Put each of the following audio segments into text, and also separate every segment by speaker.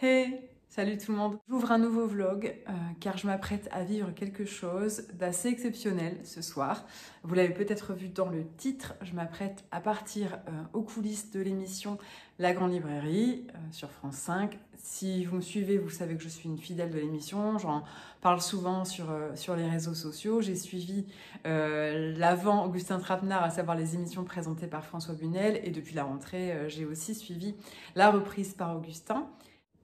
Speaker 1: Hey, salut tout le monde. J'ouvre un nouveau vlog car je m'apprête à vivre quelque chose d'assez exceptionnel ce soir. Vous l'avez peut-être vu dans le titre, je m'apprête à partir aux coulisses de l'émission La Grande Librairie sur France 5. Si vous me suivez, vous savez que je suis une fidèle de l'émission, j'en parle souvent sur les réseaux sociaux. J'ai suivi l'avant Augustin Trapenard, à savoir les émissions présentées par François Bunel, et depuis la rentrée, j'ai aussi suivi la reprise par Augustin.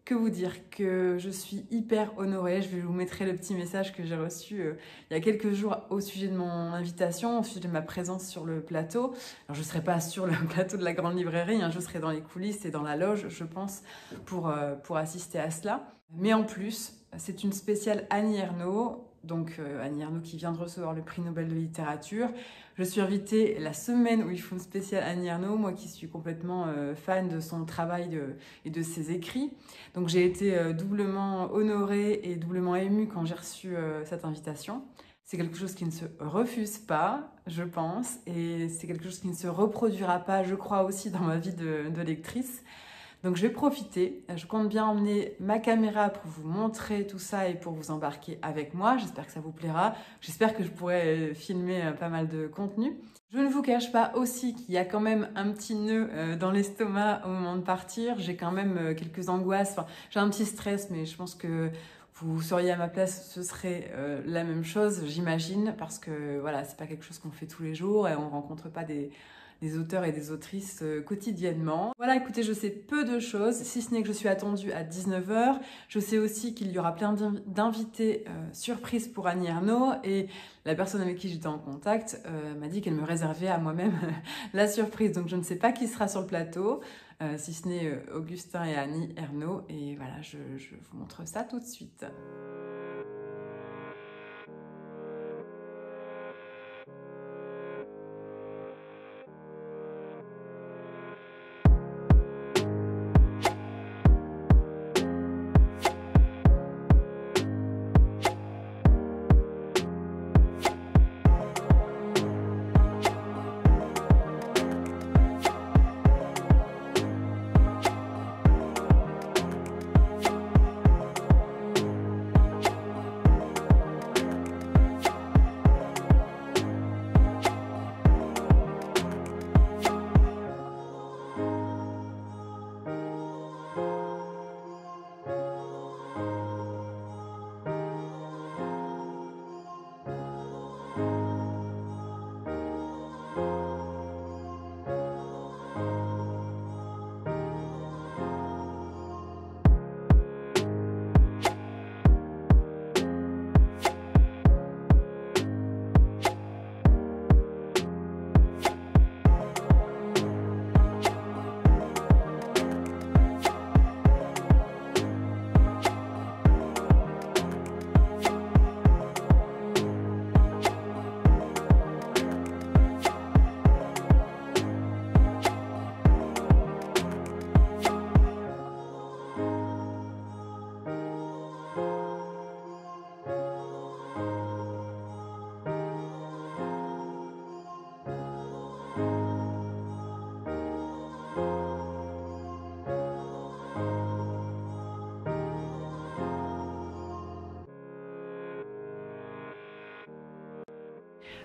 Speaker 1: Que vous dire que je suis hyper honorée. Je vous mettrai le petit message que j'ai reçu il y a quelques jours au sujet de mon invitation, au sujet de ma présence sur le plateau. Alors je ne serai pas sur le plateau de la Grande Librairie, je serai dans les coulisses et dans la loge, je pense, pour assister à cela. Mais en plus, c'est une spéciale Annie Ernaux. Donc Annie Ernaux qui vient de recevoir le prix Nobel de littérature. Je suis invitée la semaine où ils font une spéciale Annie Ernaux, moi qui suis complètement fan de son travail et de ses écrits. Donc j'ai été doublement honorée et doublement émue quand j'ai reçu cette invitation. C'est quelque chose qui ne se refuse pas, je pense, et c'est quelque chose qui ne se reproduira pas, je crois aussi, dans ma vie de lectrice. Donc je vais profiter, je compte bien emmener ma caméra pour vous montrer tout ça et pour vous embarquer avec moi. J'espère que ça vous plaira, j'espère que je pourrai filmer pas mal de contenu. Je ne vous cache pas aussi qu'il y a quand même un petit nœud dans l'estomac au moment de partir. J'ai quand même quelques angoisses, enfin, j'ai un petit stress, mais je pense que vous seriez à ma place, ce serait la même chose, j'imagine, parce que voilà, c'est pas quelque chose qu'on fait tous les jours et on rencontre pas des auteurs et des autrices quotidiennement. Voilà, écoutez, je sais peu de choses, si ce n'est que je suis attendue à 19 h. Je sais aussi qu'il y aura plein d'invités surprises pour Annie Ernaux, et la personne avec qui j'étais en contact m'a dit qu'elle me réservait à moi-même la surprise. Donc je ne sais pas qui sera sur le plateau, si ce n'est Augustin et Annie Ernaux. Et voilà, je vous montre ça tout de suite.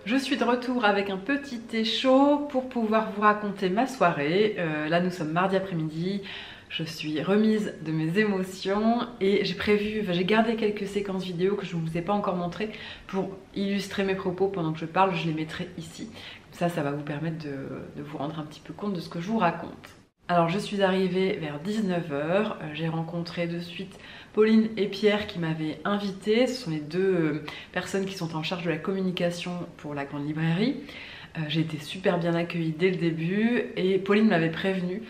Speaker 1: Je suis de retour avec un petit thé chaud pour pouvoir vous raconter ma soirée. Là, nous sommes mardi après-midi. Je suis remise de mes émotions et j'ai gardé quelques séquences vidéo que je ne vous ai pas encore montrées pour illustrer mes propos pendant que je parle. Je les mettrai ici. Comme ça va vous permettre de vous rendre un petit peu compte de ce que je vous raconte. Alors je suis arrivée vers 19 h, j'ai rencontré de suite Pauline et Pierre qui m'avaient invitée. Ce sont les deux personnes qui sont en charge de la communication pour la Grande Librairie. J'ai été super bien accueillie dès le début et Pauline m'avait prévenue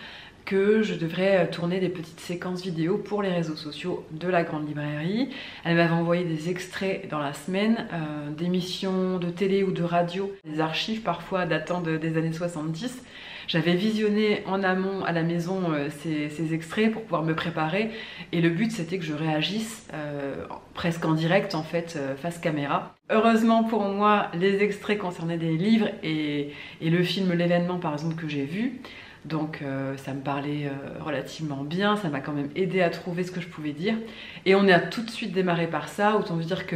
Speaker 1: que je devrais tourner des petites séquences vidéo pour les réseaux sociaux de la Grande Librairie. Elle m'avait envoyé des extraits dans la semaine d'émissions de télé ou de radio, des archives parfois datant des années 70. J'avais visionné en amont à la maison ces extraits pour pouvoir me préparer, et le but c'était que je réagisse presque en direct en fait, face caméra. Heureusement pour moi, les extraits concernaient des livres et le film L'événement par exemple que j'ai vu. Donc ça me parlait relativement bien, ça m'a quand même aidé à trouver ce que je pouvais dire. Et on a tout de suite démarré par ça, autant vous dire que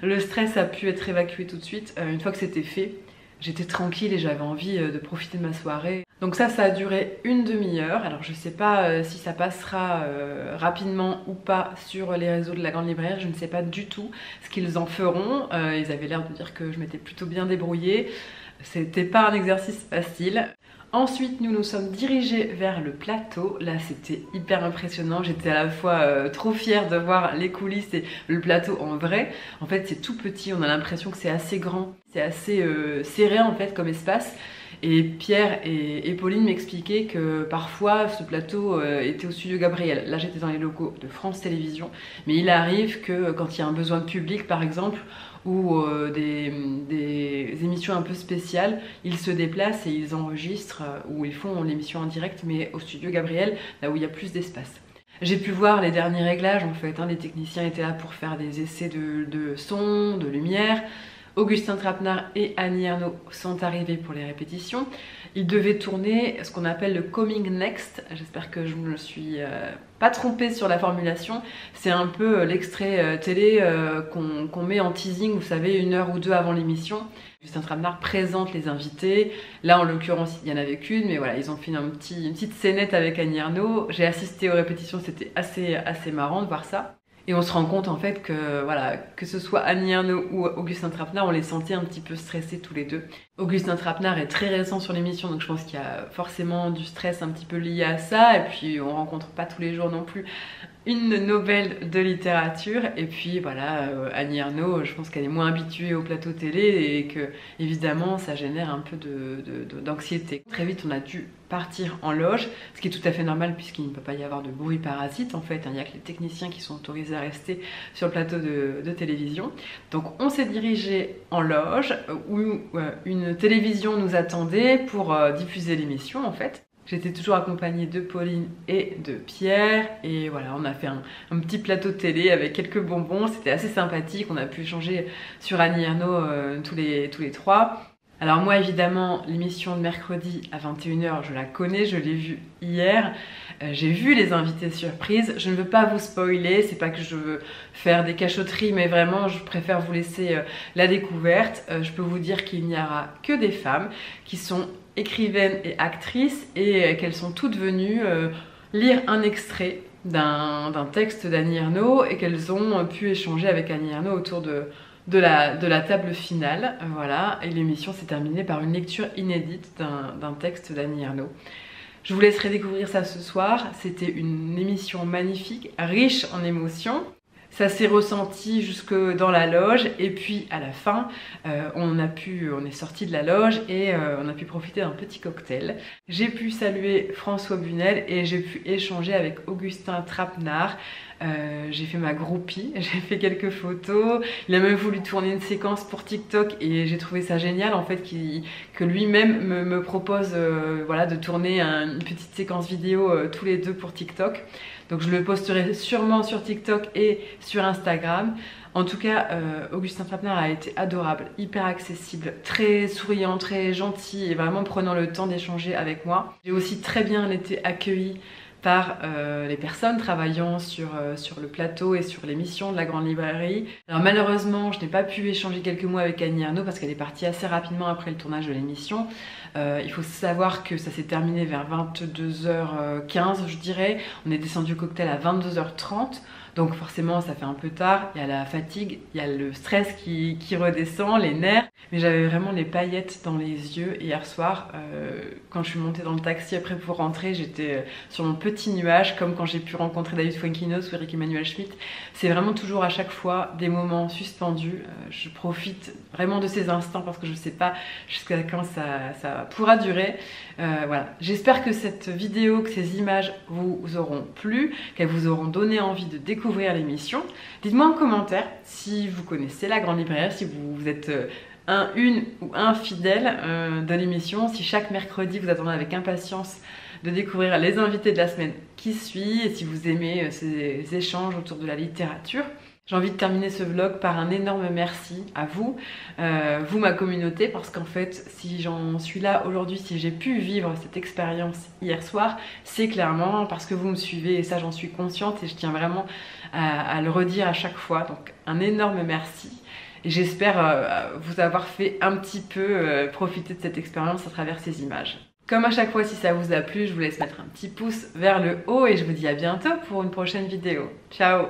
Speaker 1: le stress a pu être évacué tout de suite. Une fois que c'était fait, j'étais tranquille et j'avais envie de profiter de ma soirée. Donc ça a duré une demi-heure. Alors je sais pas si ça passera rapidement ou pas sur les réseaux de la Grande Librairie, je ne sais pas du tout ce qu'ils en feront. Ils avaient l'air de dire que je m'étais plutôt bien débrouillée. C'était pas un exercice facile. Ensuite, nous nous sommes dirigés vers le plateau. Là, c'était hyper impressionnant. J'étais à la fois trop fière de voir les coulisses et le plateau en vrai. En fait, c'est tout petit. On a l'impression que c'est assez grand. C'est assez serré en fait comme espace. Et Pierre et Pauline m'expliquaient que parfois ce plateau était au studio Gabriel. Là j'étais dans les locaux de France Télévisions, mais il arrive que quand il y a un besoin de public par exemple, ou des émissions un peu spéciales, ils se déplacent et ils enregistrent, ou ils font l'émission en direct, mais au studio Gabriel, là où il y a plus d'espace. J'ai pu voir les derniers réglages en fait, les techniciens étaient là pour faire des essais de son, de lumière. Augustin Trapenard et Annie Ernaux sont arrivés pour les répétitions. Ils devaient tourner ce qu'on appelle le Coming Next. J'espère que je ne me suis pas trompée sur la formulation. C'est un peu l'extrait télé qu'on met en teasing, vous savez, 1 heure ou 2 avant l'émission. Augustin Trapenard présente les invités. Là, en l'occurrence, il n'y en avait qu'une, mais voilà, ils ont fait une petite scénette avec Annie Ernaux. J'ai assisté aux répétitions, c'était assez marrant de voir ça. Et on se rend compte en fait que, voilà, que ce soit Annie Ernaux ou Augustin Trapenard, on les sentait un petit peu stressés tous les deux. Augustin Trapenard est très récent sur l'émission, donc je pense qu'il y a forcément du stress un petit peu lié à ça. Et puis on rencontre pas tous les jours non plus une Nobel de littérature. Et puis voilà, Annie Ernaux, je pense qu'elle est moins habituée au plateau télé et que évidemment ça génère un peu d'anxiété. Très vite on a dû partir en loge, ce qui est tout à fait normal puisqu'il ne peut pas y avoir de bruit parasite en fait, il n'y a que les techniciens qui sont autorisés à rester sur le plateau de télévision. Donc on s'est dirigé en loge où une télévision nous attendait pour diffuser l'émission en fait. J'étais toujours accompagnée de Pauline et de Pierre et voilà, on a fait un petit plateau de télé avec quelques bonbons, c'était assez sympathique, on a pu échanger sur Annie Ernaux tous les trois. Alors moi évidemment l'émission de mercredi à 21 h je la connais, je l'ai vue hier, j'ai vu les invités surprises, je ne veux pas vous spoiler, c'est pas que je veux faire des cachotteries mais vraiment je préfère vous laisser la découverte. Je peux vous dire qu'il n'y aura que des femmes qui sont écrivaines et actrices et qu'elles sont toutes venues lire un extrait d'un texte d'Annie Ernaux et qu'elles ont pu échanger avec Annie Ernaux autour de la table finale, voilà, et l'émission s'est terminée par une lecture inédite d'un texte d'Annie Ernaux. Je vous laisserai découvrir ça ce soir, c'était une émission magnifique, riche en émotions. Ça s'est ressenti jusque dans la loge et puis à la fin, on est sorti de la loge et on a pu profiter d'un petit cocktail. J'ai pu saluer François Bunel et j'ai pu échanger avec Augustin Trapenard. J'ai fait ma groupie, j'ai fait quelques photos, il a même voulu tourner une séquence pour TikTok et j'ai trouvé ça génial en fait que lui-même me propose voilà, de tourner une petite séquence vidéo tous les deux pour TikTok. Donc je le posterai sûrement sur TikTok et sur Instagram. En tout cas, Augustin Trapenard a été adorable, hyper accessible, très souriant, très gentil et vraiment prenant le temps d'échanger avec moi. J'ai aussi très bien été accueillie par les personnes travaillant sur le plateau et sur l'émission de la Grande Librairie. Alors malheureusement, je n'ai pas pu échanger quelques mots avec Annie Ernaux parce qu'elle est partie assez rapidement après le tournage de l'émission. Il faut savoir que ça s'est terminé vers 22 h 15 je dirais. On est descendu au cocktail à 22 h 30. Donc forcément ça fait un peu tard, il y a la fatigue, il y a le stress qui redescend, les nerfs. Mais j'avais vraiment les paillettes dans les yeux hier soir. Quand je suis montée dans le taxi après pour rentrer, j'étais sur mon petit nuage, comme quand j'ai pu rencontrer David Fuenquinos ou Eric Emmanuel Schmitt. C'est vraiment toujours à chaque fois des moments suspendus. Je profite vraiment de ces instants parce que je ne sais pas jusqu'à quand ça pourra durer. Voilà. J'espère que cette vidéo, que ces images vous auront plu, qu'elles vous auront donné envie de découvrir l'émission. Dites-moi en commentaire si vous connaissez la Grande Librairie, si vous êtes une ou un fidèle de l'émission, si chaque mercredi vous attendez avec impatience de découvrir les invités de la semaine qui suit et si vous aimez ces échanges autour de la littérature. J'ai envie de terminer ce vlog par un énorme merci à vous, vous ma communauté, parce qu'en fait si j'en suis là aujourd'hui, si j'ai pu vivre cette expérience hier soir, c'est clairement parce que vous me suivez et ça j'en suis consciente et je tiens vraiment à le redire à chaque fois. Donc un énorme merci et j'espère vous avoir fait un petit peu profiter de cette expérience à travers ces images. Comme à chaque fois, si ça vous a plu, je vous laisse mettre un petit pouce vers le haut et je vous dis à bientôt pour une prochaine vidéo. Ciao!